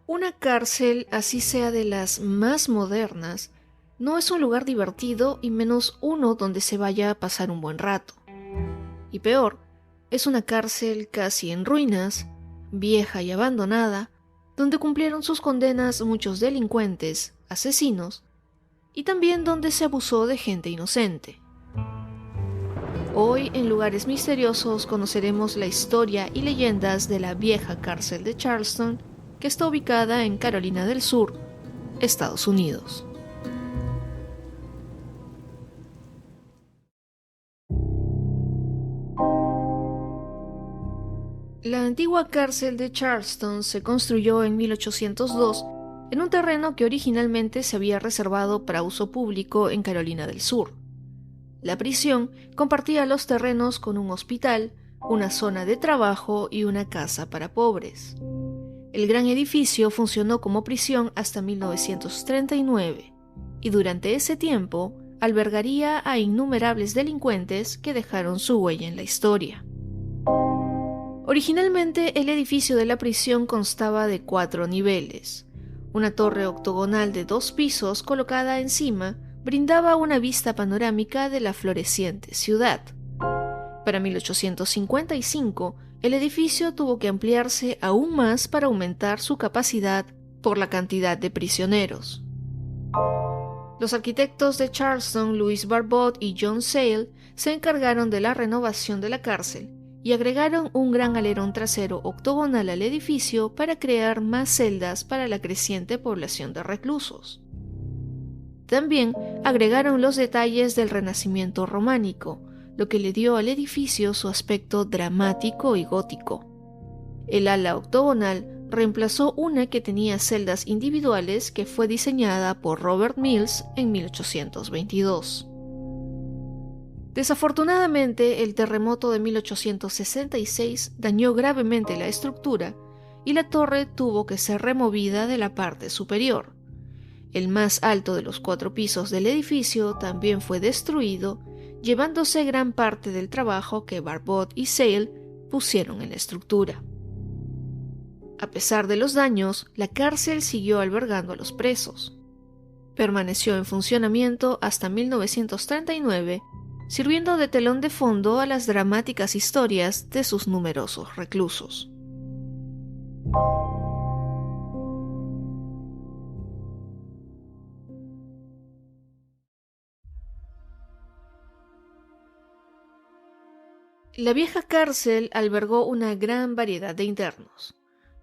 Una cárcel, así sea de las más modernas, no es un lugar divertido y menos uno donde se vaya a pasar un buen rato. Y peor, es una cárcel casi en ruinas, vieja y abandonada, donde cumplieron sus condenas muchos delincuentes, asesinos, y también donde se abusó de gente inocente. Hoy, en Lugares Misteriosos, conoceremos la historia y leyendas de la vieja cárcel de Charleston, que está ubicada en Carolina del Sur, Estados Unidos. La antigua cárcel de Charleston se construyó en 1802 en un terreno que originalmente se había reservado para uso público en Carolina del Sur. La prisión compartía los terrenos con un hospital, una zona de trabajo y una casa para pobres. El gran edificio funcionó como prisión hasta 1939 y durante ese tiempo albergaría a innumerables delincuentes que dejaron su huella en la historia. Originalmente, el edificio de la prisión constaba de 4 niveles. Una torre octogonal de 2 pisos colocada encima brindaba una vista panorámica de la floreciente ciudad. Para 1855, el edificio tuvo que ampliarse aún más para aumentar su capacidad por la cantidad de prisioneros. Los arquitectos de Charleston, Louis Barbot y John Sale, se encargaron de la renovación de la cárcel y agregaron un gran alerón trasero octogonal al edificio para crear más celdas para la creciente población de reclusos. También agregaron los detalles del Renacimiento románico, lo que le dio al edificio su aspecto dramático y gótico. El ala octogonal reemplazó una que tenía celdas individuales que fue diseñada por Robert Mills en 1822. Desafortunadamente, el terremoto de 1866 dañó gravemente la estructura y la torre tuvo que ser removida de la parte superior. El más alto de los 4 pisos del edificio también fue destruido, llevándose gran parte del trabajo que Barbot y Sale pusieron en la estructura. A pesar de los daños, la cárcel siguió albergando a los presos. Permaneció en funcionamiento hasta 1939, sirviendo de telón de fondo a las dramáticas historias de sus numerosos reclusos. La vieja cárcel albergó una gran variedad de internos.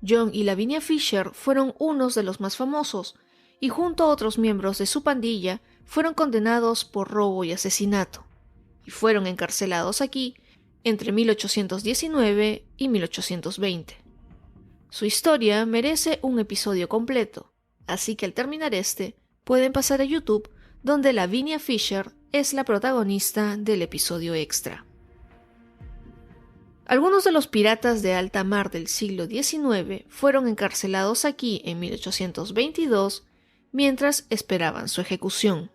John y Lavinia Fisher fueron unos de los más famosos, y junto a otros miembros de su pandilla fueron condenados por robo y asesinato, y fueron encarcelados aquí entre 1819 y 1820. Su historia merece un episodio completo, así que al terminar pueden pasar a YouTube, donde Lavinia Fisher es la protagonista del episodio extra. Algunos de los piratas de alta mar del siglo XIX fueron encarcelados aquí en 1822 mientras esperaban su ejecución.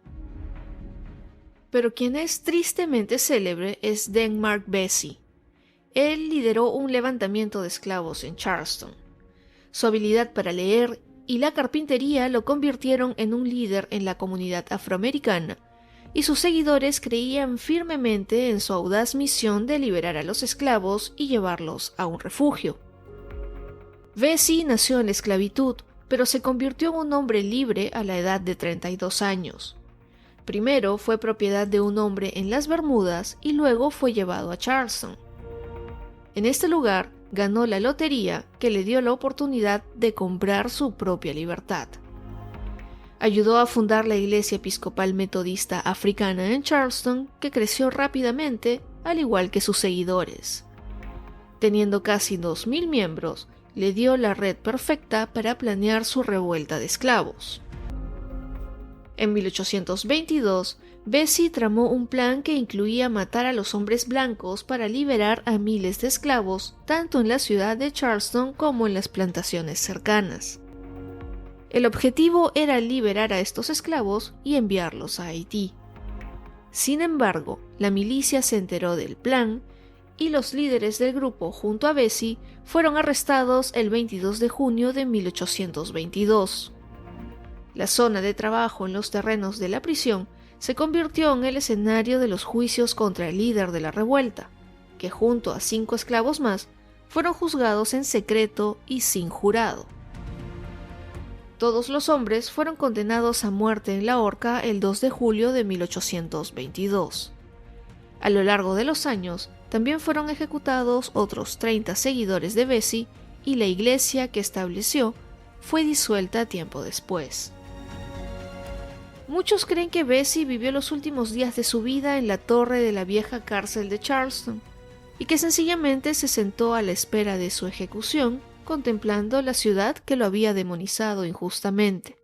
Pero quien es tristemente célebre es Denmark Vesey. Él lideró un levantamiento de esclavos en Charleston. Su habilidad para leer y la carpintería lo convirtieron en un líder en la comunidad afroamericana, y sus seguidores creían firmemente en su audaz misión de liberar a los esclavos y llevarlos a un refugio. Vesey nació en la esclavitud, pero se convirtió en un hombre libre a la edad de 32 años. Primero fue propiedad de un hombre en las Bermudas y luego fue llevado a Charleston. En este lugar ganó la lotería que le dio la oportunidad de comprar su propia libertad. Ayudó a fundar la Iglesia Episcopal Metodista Africana en Charleston, que creció rápidamente, al igual que sus seguidores. Teniendo casi 2.000 miembros, le dio la red perfecta para planear su revuelta de esclavos. En 1822, Vesey tramó un plan que incluía matar a los hombres blancos para liberar a miles de esclavos, tanto en la ciudad de Charleston como en las plantaciones cercanas. El objetivo era liberar a estos esclavos y enviarlos a Haití. Sin embargo, la milicia se enteró del plan y los líderes del grupo junto a Bessie fueron arrestados el 22 de junio de 1822. La zona de trabajo en los terrenos de la prisión se convirtió en el escenario de los juicios contra el líder de la revuelta, que junto a 5 esclavos más fueron juzgados en secreto y sin jurado. Todos los hombres fueron condenados a muerte en la horca el 2 de julio de 1822. A lo largo de los años, también fueron ejecutados otros 30 seguidores de Bessie y la iglesia que estableció fue disuelta tiempo después. Muchos creen que Bessie vivió los últimos días de su vida en la torre de la vieja cárcel de Charleston y que sencillamente se sentó a la espera de su ejecución, contemplando la ciudad que lo había demonizado injustamente.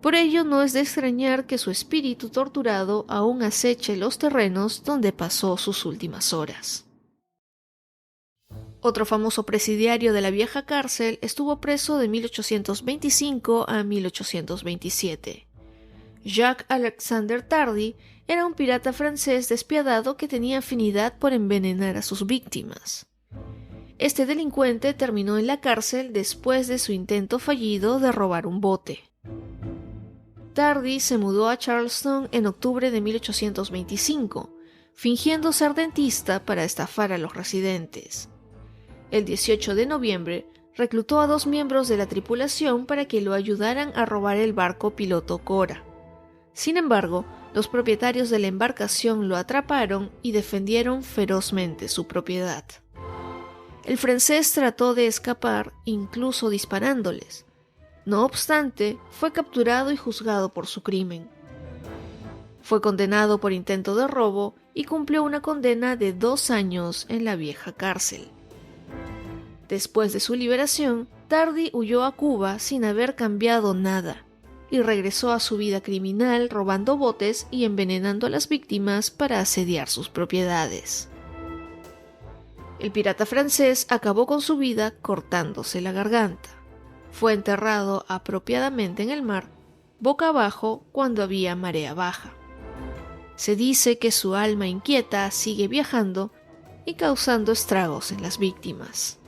Por ello no es de extrañar que su espíritu torturado aún aceche los terrenos donde pasó sus últimas horas. Otro famoso presidiario de la vieja cárcel estuvo preso de 1825 a 1827. Jacques-Alexandre Tardy era un pirata francés despiadado que tenía afinidad por envenenar a sus víctimas. Este delincuente terminó en la cárcel después de su intento fallido de robar un bote. Tardy se mudó a Charleston en octubre de 1825, fingiendo ser dentista para estafar a los residentes. El 18 de noviembre, reclutó a 2 miembros de la tripulación para que lo ayudaran a robar el barco piloto Cora. Sin embargo, los propietarios de la embarcación lo atraparon y defendieron ferozmente su propiedad. El francés trató de escapar, incluso disparándoles. No obstante, fue capturado y juzgado por su crimen. Fue condenado por intento de robo y cumplió una condena de 2 años en la vieja cárcel. Después de su liberación, Tardy huyó a Cuba sin haber cambiado nada y regresó a su vida criminal robando botes y envenenando a las víctimas para asediar sus propiedades. El pirata francés acabó con su vida cortándose la garganta. Fue enterrado apropiadamente en el mar, boca abajo cuando había marea baja. Se dice que su alma inquieta sigue viajando y causando estragos en las víctimas.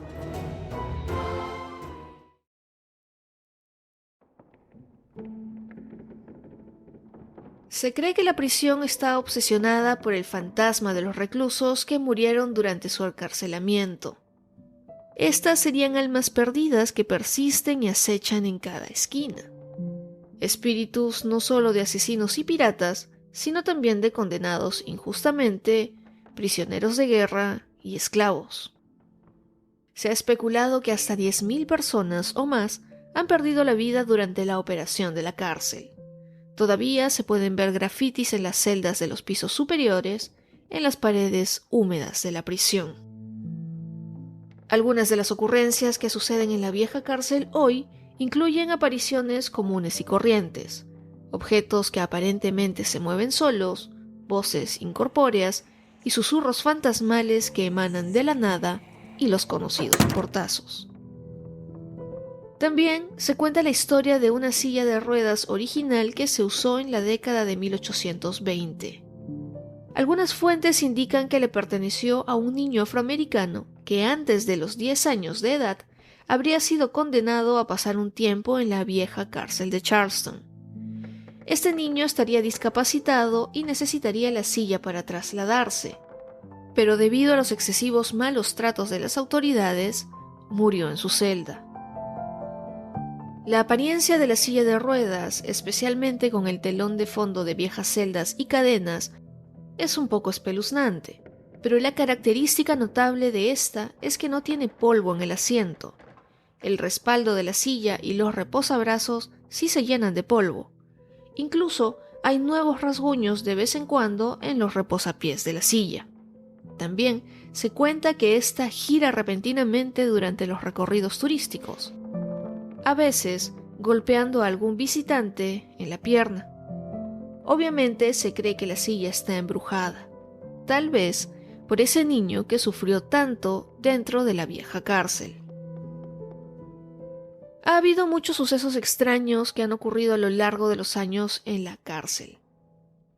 Se cree que la prisión está obsesionada por el fantasma de los reclusos que murieron durante su encarcelamiento. Estas serían almas perdidas que persisten y acechan en cada esquina. Espíritus no solo de asesinos y piratas, sino también de condenados injustamente, prisioneros de guerra y esclavos. Se ha especulado que hasta 10.000 personas o más han perdido la vida durante la operación de la cárcel. Todavía se pueden ver grafitis en las celdas de los pisos superiores, en las paredes húmedas de la prisión. Algunas de las ocurrencias que suceden en la vieja cárcel hoy incluyen apariciones comunes y corrientes, objetos que aparentemente se mueven solos, voces incorpóreas y susurros fantasmales que emanan de la nada y los conocidos portazos. También se cuenta la historia de una silla de ruedas original que se usó en la década de 1820. Algunas fuentes indican que le perteneció a un niño afroamericano que antes de los 10 años de edad habría sido condenado a pasar un tiempo en la vieja cárcel de Charleston. Este niño estaría discapacitado y necesitaría la silla para trasladarse, pero debido a los excesivos malos tratos de las autoridades, murió en su celda. La apariencia de la silla de ruedas, especialmente con el telón de fondo de viejas celdas y cadenas, es un poco espeluznante, pero la característica notable de esta es que no tiene polvo en el asiento. El respaldo de la silla y los reposabrazos sí se llenan de polvo. Incluso hay nuevos rasguños de vez en cuando en los reposapiés de la silla. También se cuenta que ésta gira repentinamente durante los recorridos turísticos, a veces golpeando a algún visitante en la pierna. Obviamente se cree que la silla está embrujada, tal vez por ese niño que sufrió tanto dentro de la vieja cárcel. Ha habido muchos sucesos extraños que han ocurrido a lo largo de los años en la cárcel.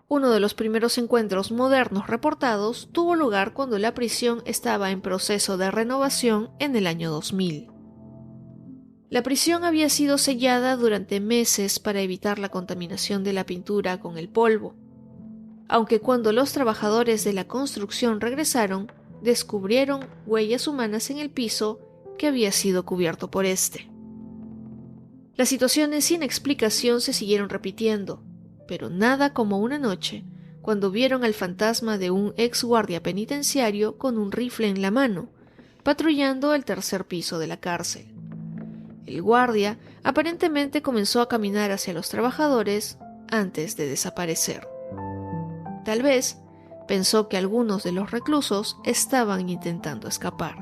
Uno de los primeros encuentros modernos reportados tuvo lugar cuando la prisión estaba en proceso de renovación en el año 2000. La prisión había sido sellada durante meses para evitar la contaminación de la pintura con el polvo, aunque cuando los trabajadores de la construcción regresaron, descubrieron huellas humanas en el piso que había sido cubierto por este. Las situaciones sin explicación se siguieron repitiendo, pero nada como una noche, cuando vieron al fantasma de un ex guardia penitenciario con un rifle en la mano, patrullando el tercer piso de la cárcel. El guardia aparentemente comenzó a caminar hacia los trabajadores antes de desaparecer. Tal vez pensó que algunos de los reclusos estaban intentando escapar.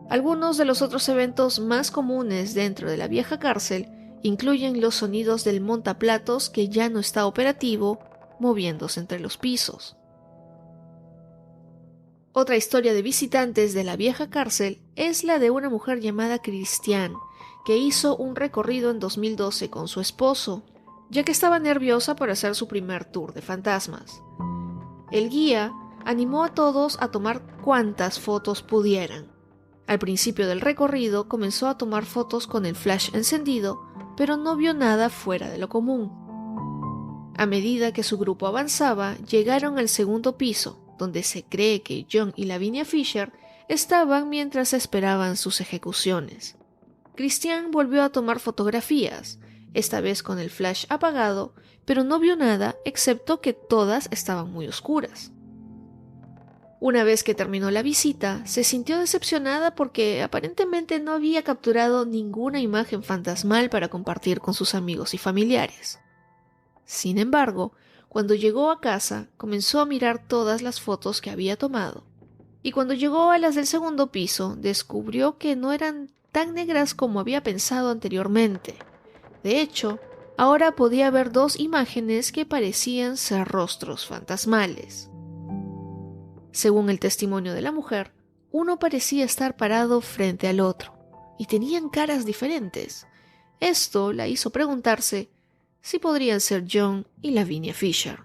Algunos de los otros eventos más comunes dentro de la vieja cárcel incluyen los sonidos del montaplatos que ya no está operativo, moviéndose entre los pisos. Otra historia de visitantes de la vieja cárcel es la de una mujer llamada Christiane, que hizo un recorrido en 2012 con su esposo, ya que estaba nerviosa por hacer su primer tour de fantasmas. El guía animó a todos a tomar cuantas fotos pudieran. Al principio del recorrido comenzó a tomar fotos con el flash encendido, pero no vio nada fuera de lo común. A medida que su grupo avanzaba, llegaron al segundo piso, donde se cree que John y Lavinia Fisher estaban mientras esperaban sus ejecuciones. Christiane volvió a tomar fotografías, esta vez con el flash apagado, pero no vio nada excepto que todas estaban muy oscuras. Una vez que terminó la visita, se sintió decepcionada porque aparentemente no había capturado ninguna imagen fantasmal para compartir con sus amigos y familiares. Sin embargo, cuando llegó a casa, comenzó a mirar todas las fotos que había tomado, y cuando llegó a las del segundo piso, descubrió que no eran tan negras como había pensado anteriormente. De hecho, ahora podía ver dos imágenes que parecían ser rostros fantasmales. Según el testimonio de la mujer, uno parecía estar parado frente al otro, y tenían caras diferentes. Esto la hizo preguntarse si podrían ser John y Lavinia Fisher.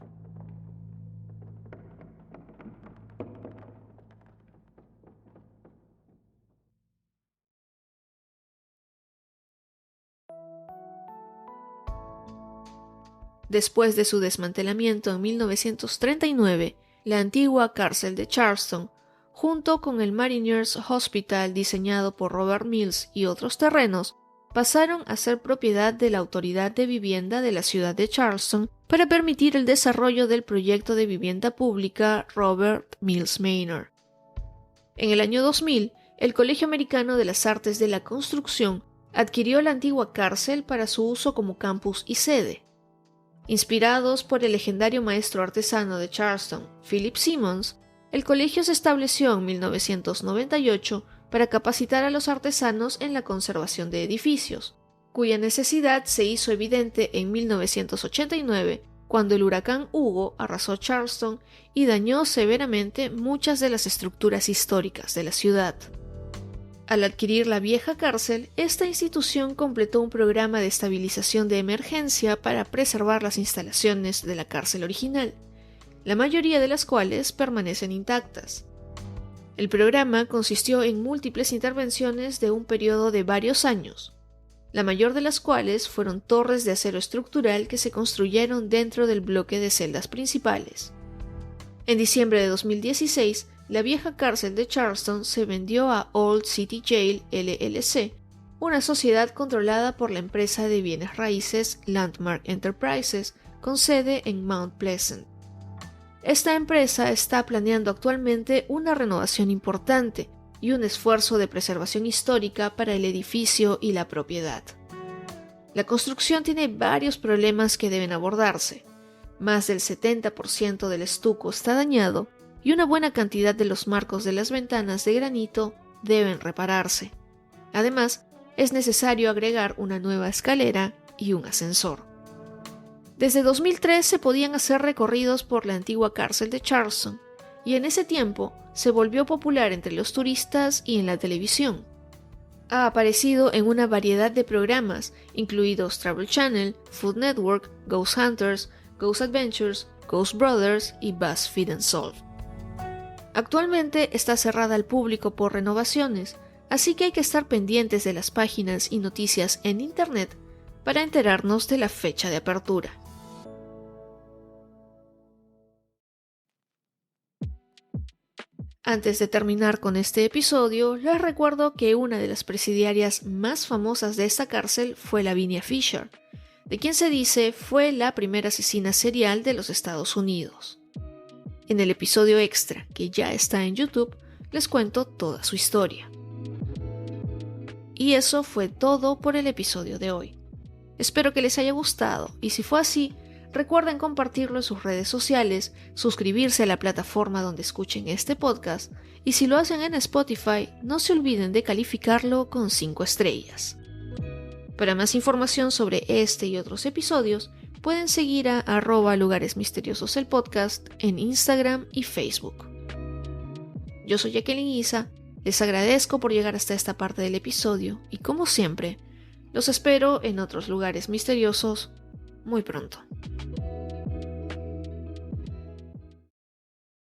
Después de su desmantelamiento en 1939, la antigua cárcel de Charleston, junto con el Mariners Hospital diseñado por Robert Mills y otros terrenos, pasaron a ser propiedad de la Autoridad de Vivienda de la ciudad de Charleston para permitir el desarrollo del proyecto de vivienda pública Robert Mills Manor. En el año 2000, el Colegio Americano de las Artes de la Construcción adquirió la antigua cárcel para su uso como campus y sede. Inspirados por el legendario maestro artesano de Charleston, Philip Simmons, el colegio se estableció en 1998 para capacitar a los artesanos en la conservación de edificios, cuya necesidad se hizo evidente en 1989, cuando el huracán Hugo arrasó Charleston y dañó severamente muchas de las estructuras históricas de la ciudad. Al adquirir la vieja cárcel, esta institución completó un programa de estabilización de emergencia para preservar las instalaciones de la cárcel original, la mayoría de las cuales permanecen intactas. El programa consistió en múltiples intervenciones de un periodo de varios años, la mayor de las cuales fueron torres de acero estructural que se construyeron dentro del bloque de celdas principales. En diciembre de 2016, la vieja cárcel de Charleston se vendió a Old City Jail LLC, una sociedad controlada por la empresa de bienes raíces Landmark Enterprises, con sede en Mount Pleasant. Esta empresa está planeando actualmente una renovación importante y un esfuerzo de preservación histórica para el edificio y la propiedad. La construcción tiene varios problemas que deben abordarse. Más del 70% del estuco está dañado y una buena cantidad de los marcos de las ventanas de granito deben repararse. Además, es necesario agregar una nueva escalera y un ascensor. Desde 2003 se podían hacer recorridos por la antigua cárcel de Charleston, y en ese tiempo se volvió popular entre los turistas y en la televisión. Ha aparecido en una variedad de programas, incluidos Travel Channel, Food Network, Ghost Hunters, Ghost Adventures, Ghost Brothers y BuzzFeed Unsolved. Actualmente está cerrada al público por renovaciones, así que hay que estar pendientes de las páginas y noticias en Internet para enterarnos de la fecha de apertura. Antes de terminar con este episodio, les recuerdo que una de las presidiarias más famosas de esta cárcel fue Lavinia Fisher, de quien se dice fue la primera asesina serial de los Estados Unidos. En el episodio extra, que ya está en YouTube, les cuento toda su historia. Y eso fue todo por el episodio de hoy. Espero que les haya gustado, y si fue así, recuerden compartirlo en sus redes sociales, suscribirse a la plataforma donde escuchen este podcast, y si lo hacen en Spotify, no se olviden de calificarlo con 5 estrellas. Para más información sobre este y otros episodios, pueden seguir a @Lugares Misteriosos el podcast en Instagram y Facebook. Yo soy Jacqueline Isa, les agradezco por llegar hasta esta parte del episodio y como siempre, los espero en otros lugares misteriosos muy pronto.